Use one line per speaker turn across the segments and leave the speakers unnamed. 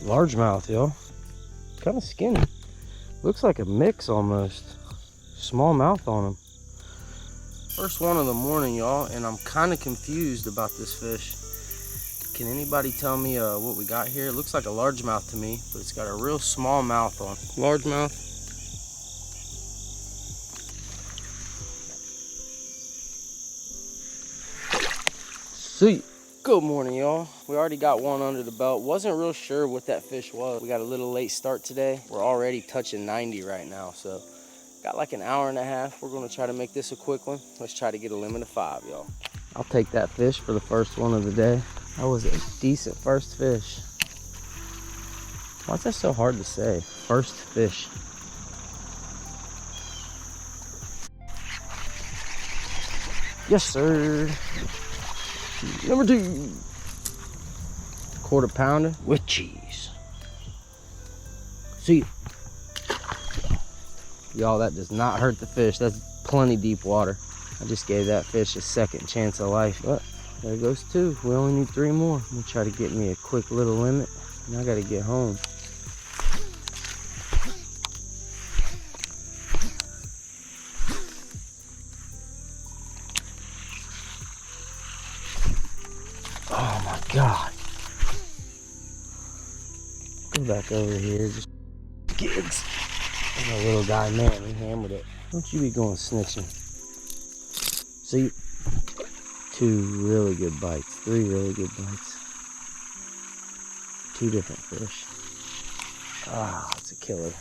Largemouth, y'all. Kind of skinny. Looks like a mix almost. Small mouth on him. First one of the morning, y'all, and I'm kind of confused about this fish. Can anybody tell me what we got here? It looks like a largemouth to me, but it's got a real small mouth on. Largemouth. See. Good morning, y'all. We already got one under the belt. Wasn't real sure what that fish was. We got a little late start today. We're already touching 90 right now, so got like an hour and a half. We're gonna try to make this a quick one. Let's try to get a limit of 5, y'all. I'll take that fish for the first one of the day. That was a decent first fish. Why is that so hard to say? First fish. Yes, sir. Number 2. Quarter pounder with cheese. See, y'all, that does not hurt the fish. That's plenty deep water. I just gave that fish a second chance of life. But there goes 2. We only need 3 more. I'm gonna try to get me a quick little limit, and I gotta get home. Oh my God. Go back over here, just kids. And the little guy, man, he hammered it. Don't you be going snitching. See, 2 really good bites, 3 really good bites. 2 different fish. Ah, it's a killer.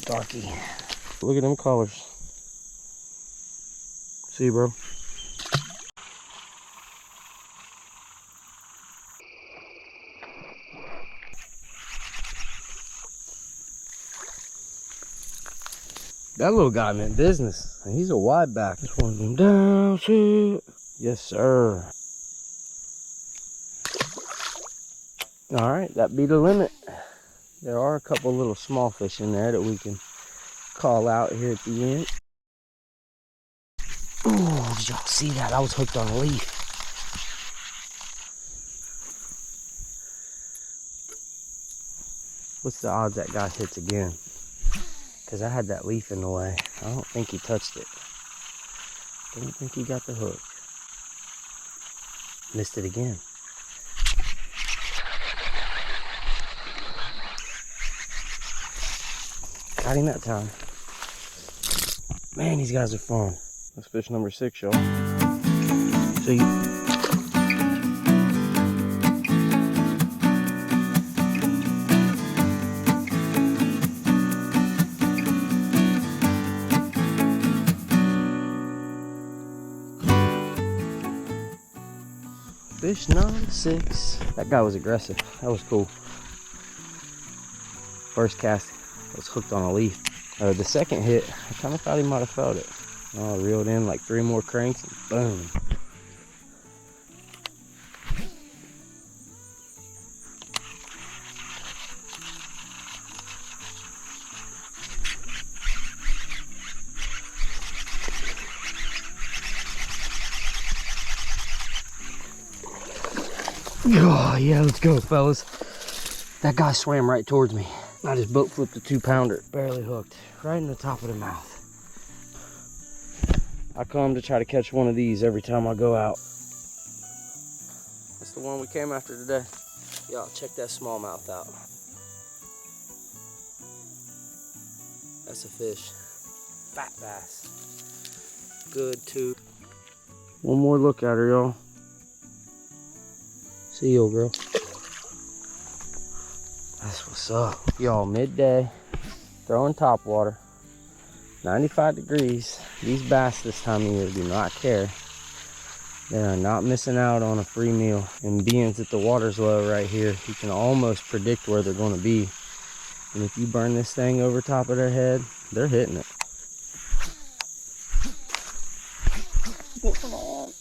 Darky. Look at them colors. See, bro. That little guy meant business. He's a wide back. This one's going down, shit. Yes, sir. All right, that be the limit. There are a couple little small fish in there that we can call out here at the end. Oh, did y'all see that? I was hooked on a leaf. What's the odds that guy hits again? Because I had that leaf in the way. I don't think he touched it. Don't think he got the hook. Missed it again. Got him that time. Man, these guys are fun. That's fish number 6, y'all. See. Fish number 6. That guy was aggressive. That was cool. First cast, I was hooked on a leaf. The second hit, I kind of thought he might have felt it. I reeled in like 3 more cranks and boom. Oh yeah, let's go, fellas. That guy swam right towards me. I just boat flipped a 2-pounder, barely hooked, right in the top of the mouth. I come to try to catch one of these every time I go out. That's the one we came after today. Y'all, check that smallmouth out. That's a fish. Fat bass. Good too. One more look at her, y'all. See you, girl. That's what's up. Y'all, midday, throwing top water, 95 degrees. These bass this time of year do not care. They are not missing out on a free meal. And being that the water's low right here, you can almost predict where they're going to be. And if you burn this thing over top of their head, they're hitting it. Come on.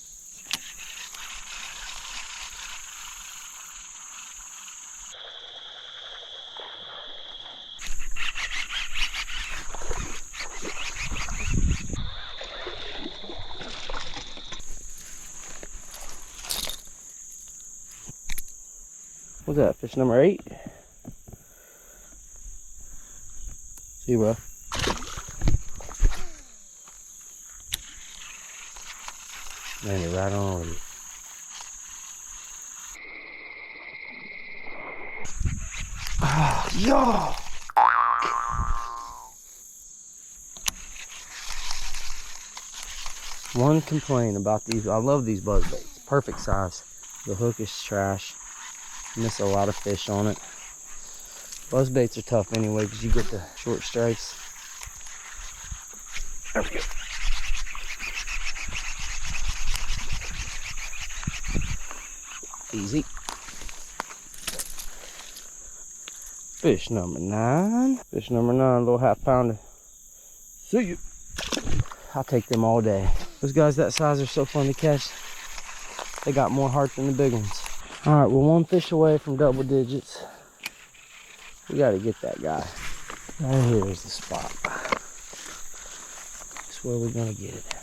What's that? Fish number 8? See, bro. Landed right on with it. Ah, yo! One complaint about these, I love these buzz baits. Perfect size. The hook is trash. Miss a lot of fish on it. Buzz baits are tough anyway because you get the short strikes. There we go. Easy. Fish number 9. Fish number 9, little 1/2 pounder. See you. I'll take them all day. Those guys that size are so fun to catch. They got more heart than the big ones. All right, we're 1 fish away from double digits. We got to get that guy. Right here is the spot. That's where we're going to get it at.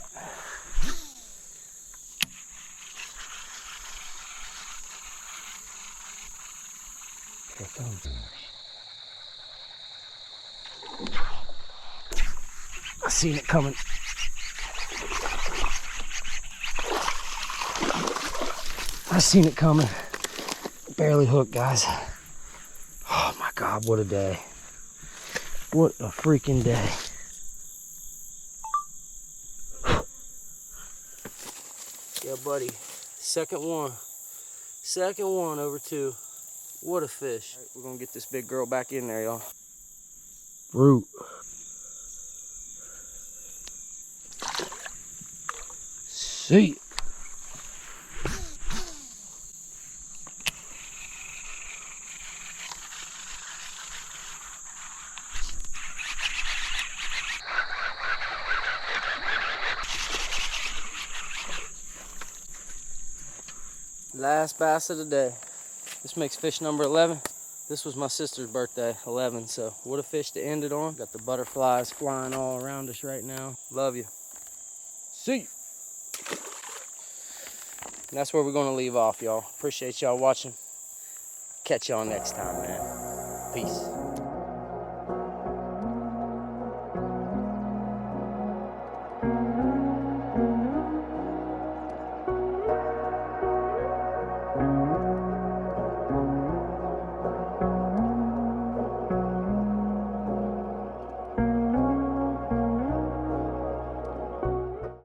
Here it comes. I seen it coming. I seen it coming. Barely hooked, guys. Oh my God, what a day. What a freaking day. Yeah, buddy. Second one over 2. What a fish. All right, we're gonna get this big girl back in there, y'all. Root. See. Last bass of the day. This makes fish number 11. This was my sister's birthday, 11, so what a fish to end it on. Got the butterflies flying all around us right now. Love you. See you. And that's where we're gonna leave off, y'all. Appreciate y'all watching. Catch y'all next time, man. Peace.